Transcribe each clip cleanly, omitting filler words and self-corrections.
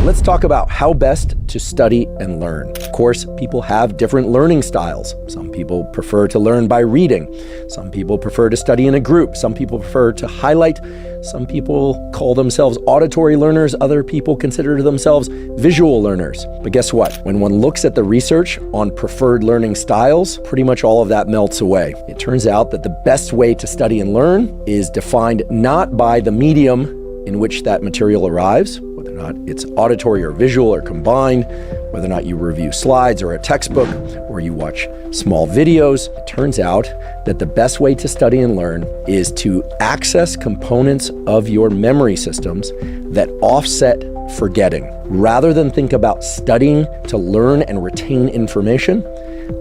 Let's talk about how best to study and learn. Of course, people have different learning styles. Some people prefer to learn by reading. Some people prefer to study in a group. Some people prefer to highlight. Some people call themselves auditory learners. Other people consider themselves visual learners. But guess what? When one looks at the research on preferred learning styles, pretty much all of that melts away. It turns out that the best way to study and learn is defined not by the medium in which that material arrives, whether or not it's auditory or visual or combined, whether or not you review slides or a textbook, or you watch small videos. It turns out that the best way to study and learn is to access components of your memory systems that offset forgetting. Rather than think about studying to learn and retain information,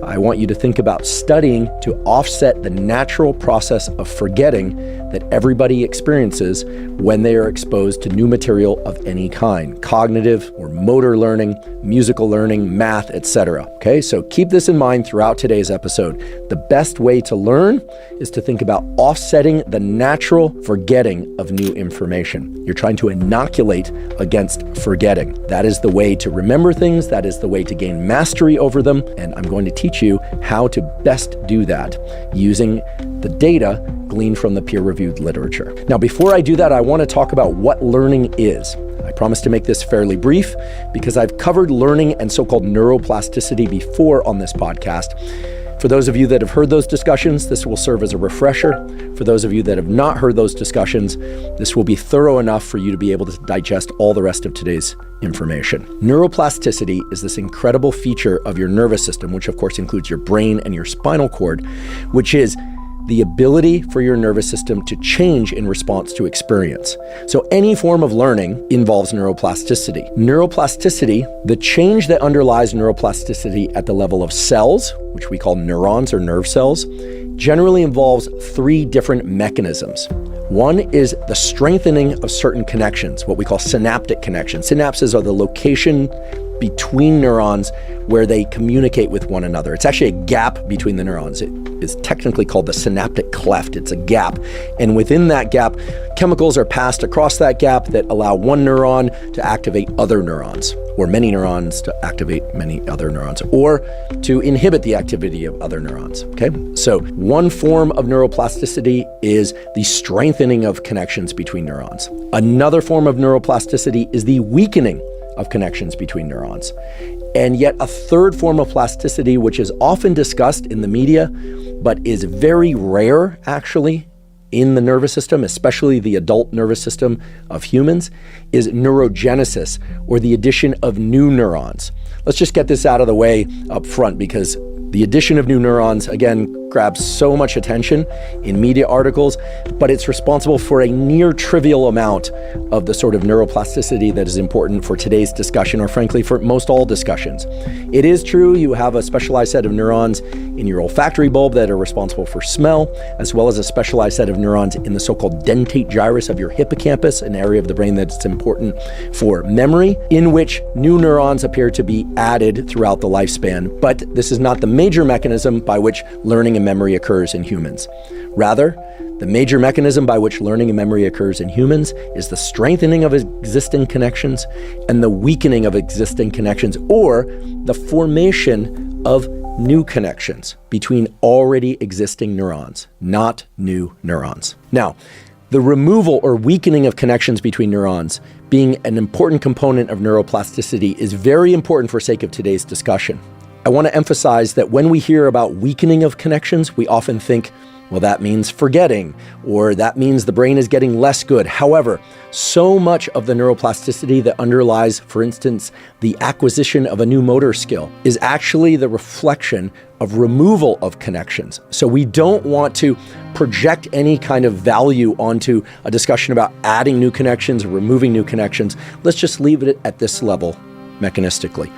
I want you to think about studying to offset the natural process of forgetting that everybody experiences when they are exposed to new material of any kind, cognitive or motor learning, musical learning, math, etc. Okay, so keep this in mind throughout today's episode. The best way to learn is to think about offsetting the natural forgetting of new information. You're trying to inoculate against forgetting. That is the way to remember things. That is the way to gain mastery over them. And I'm going to teach you how to best do that using the data gleaned from the peer-reviewed literature. Now, before I do that, I want to talk about what learning is. I promise to make this fairly brief because I've covered learning and so-called neuroplasticity before on this podcast. For those of you that have heard those discussions, this will serve as a refresher. For those of you that have not heard those discussions, this will be thorough enough for you to be able to digest all the rest of today's information. Neuroplasticity is this incredible feature of your nervous system, which of course includes your brain and your spinal cord, which is the ability for your nervous system to change in response to experience. So any form of learning involves neuroplasticity. Neuroplasticity, the change that underlies neuroplasticity at the level of cells, which we call neurons or nerve cells, generally involves three different mechanisms. One is the strengthening of certain connections, what we call synaptic connections. Synapses are the location between neurons where they communicate with one another. It's actually a gap between the neurons. It is technically called the synaptic cleft. It's a gap. And within that gap, chemicals are passed across that gap that allow one neuron to activate other neurons, or many neurons to activate many other neurons, or to inhibit the activity of other neurons. Okay? So one form of neuroplasticity is the strengthening of connections between neurons. Another form of neuroplasticity is the weakening of connections between neurons. And yet a third form of plasticity, which is often discussed in the media, but is very rare actually in the nervous system, especially the adult nervous system of humans, is neurogenesis, or the addition of new neurons. Let's just get this out of the way up front, because the addition of new neurons, again, grabs so much attention in media articles, but it's responsible for a near trivial amount of the sort of neuroplasticity that is important for today's discussion, or frankly, for most all discussions. It is true you have a specialized set of neurons in your olfactory bulb that are responsible for smell, as well as a specialized set of neurons in the so-called dentate gyrus of your hippocampus, an area of the brain that's important for memory, in which new neurons appear to be added throughout the lifespan. But this is not the major mechanism by which learning and memory occurs in humans. Rather, the major mechanism by which learning and memory occurs in humans is the strengthening of existing connections and the weakening of existing connections, or the formation of new connections between already existing neurons, not new neurons. Now, the removal or weakening of connections between neurons being an important component of neuroplasticity is very important for sake of today's discussion. I want to emphasize that when we hear about weakening of connections, we often think, well, that means forgetting, or that means the brain is getting less good. However, so much of the neuroplasticity that underlies, for instance, the acquisition of a new motor skill is actually the reflection of removal of connections. So we don't want to project any kind of value onto a discussion about adding new connections or removing new connections. Let's just leave it at this level mechanistically.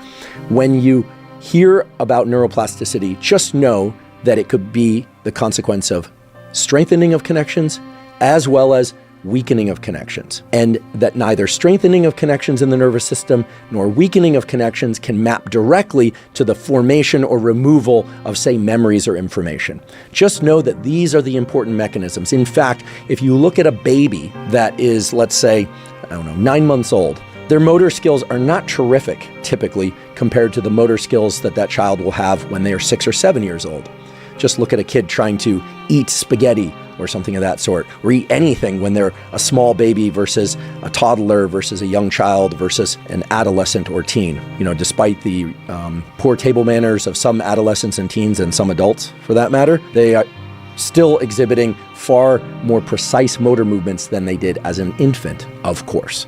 When you hear about neuroplasticity, just know that it could be the consequence of strengthening of connections as well as weakening of connections, and that neither strengthening of connections in the nervous system nor weakening of connections can map directly to the formation or removal of, say, memories or information. Just know that these are the important mechanisms. In fact, if you look at a baby that is, let's say, 9 months old, Their motor skills are not terrific, typically, compared to the motor skills that child will have when they are 6 or 7 years old. Just look at a kid trying to eat spaghetti or something of that sort, or eat anything when they're a small baby versus a toddler versus a young child versus an adolescent or teen. Despite the poor table manners of some adolescents and teens and some adults, for that matter, they are still exhibiting far more precise motor movements than they did as an infant, of course.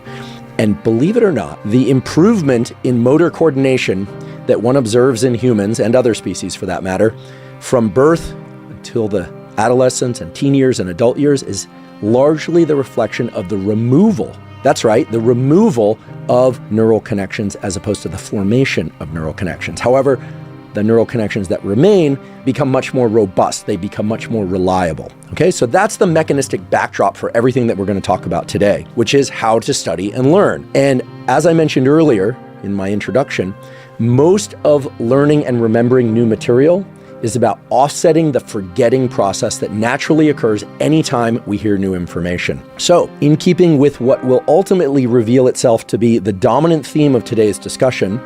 And believe it or not, the improvement in motor coordination that one observes in humans and other species for that matter, from birth until the adolescence and teen years and adult years is largely the reflection of the removal, that's right, the removal of neural connections as opposed to the formation of neural connections. However, the neural connections that remain become much more robust. They become much more reliable. Okay, so that's the mechanistic backdrop for everything that we're going to talk about today, which is how to study and learn. And as I mentioned earlier in my introduction, most of learning and remembering new material is about offsetting the forgetting process that naturally occurs anytime we hear new information. So, in keeping with what will ultimately reveal itself to be the dominant theme of today's discussion,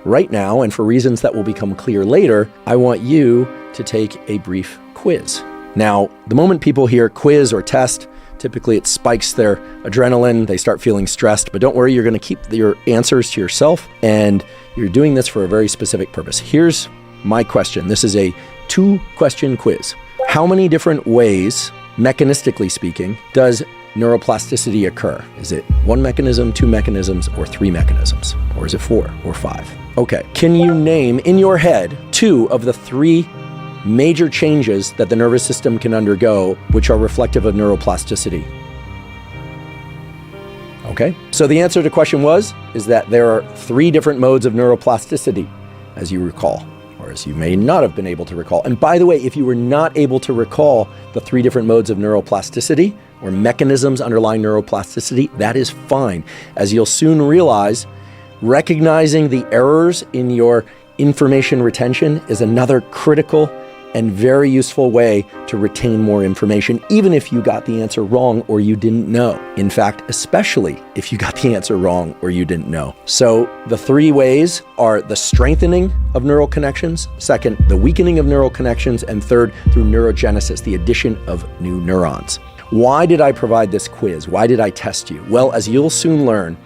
right now, and for reasons that will become clear later, I want you to take a brief quiz. Now, the moment people hear quiz or test, typically it spikes their adrenaline, they start feeling stressed, but don't worry, you're going to keep your answers to yourself, and you're doing this for a very specific purpose. Here's my question. This is a 2-question quiz. How many different ways, mechanistically speaking, does neuroplasticity occur? Is it 1 mechanism, 2 mechanisms, or 3 mechanisms? Or is it 4 or 5? Okay, can you name in your head 2 of the 3 major changes that the nervous system can undergo, which are reflective of neuroplasticity? Okay, so the answer to the question is that there are 3 different modes of neuroplasticity, as you recall, or as you may not have been able to recall. And by the way, if you were not able to recall the 3 different modes of neuroplasticity or mechanisms underlying neuroplasticity, that is fine. As you'll soon realize, recognizing the errors in your information retention is another critical and very useful way to retain more information, even if you got the answer wrong or you didn't know. In fact, especially if you got the answer wrong or you didn't know. So the 3 ways are the strengthening of neural connections, second, the weakening of neural connections, and third, through neurogenesis, the addition of new neurons. Why did I provide this quiz? Why did I test you? Well, as you'll soon learn,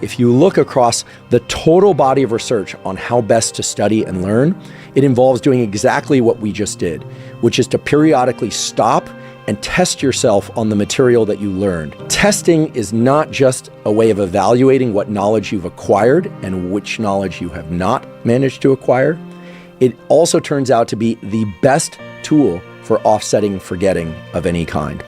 if you look across the total body of research on how best to study and learn, it involves doing exactly what we just did, which is to periodically stop and test yourself on the material that you learned. Testing is not just a way of evaluating what knowledge you've acquired and which knowledge you have not managed to acquire. It also turns out to be the best tool for offsetting forgetting of any kind.